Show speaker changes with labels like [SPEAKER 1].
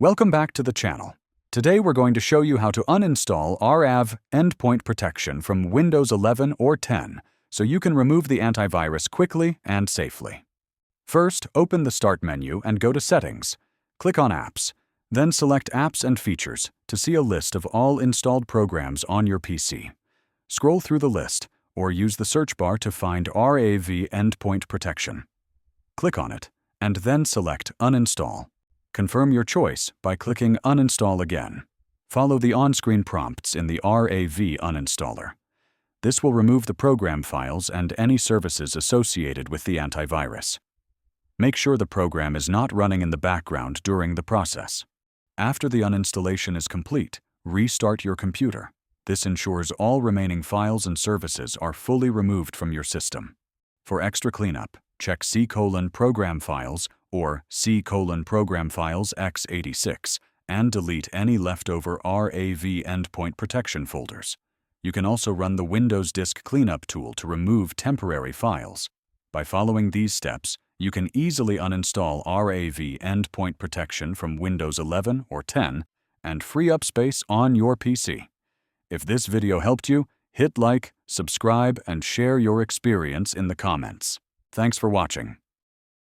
[SPEAKER 1] Welcome back to the channel. Today we're going to show you how to uninstall RAV Endpoint Protection from Windows 11 or 10 so you can remove the antivirus quickly and safely. First, open the Start menu and go to Settings. Click on Apps, then select Apps and Features to see a list of all installed programs on your PC. Scroll through the list or use the search bar to find RAV Endpoint Protection. Click on it and then select Uninstall. Confirm your choice by clicking Uninstall again. Follow the on-screen prompts in the RAV uninstaller. This will remove the program files and any services associated with the antivirus. Make sure the program is not running in the background during the process. After the uninstallation is complete, restart your computer. This ensures all remaining files and services are fully removed from your system. For extra cleanup, check C:"Program Files or C:"Program Files x86 and delete any leftover RAV Endpoint Protection folders. You can also run the Windows Disk Cleanup tool to remove temporary files. By following these steps, you can easily uninstall RAV Endpoint Protection from Windows 11 or 10 and free up space on your PC. If this video helped you, hit like, subscribe, and share your experience in the comments. Thanks for watching.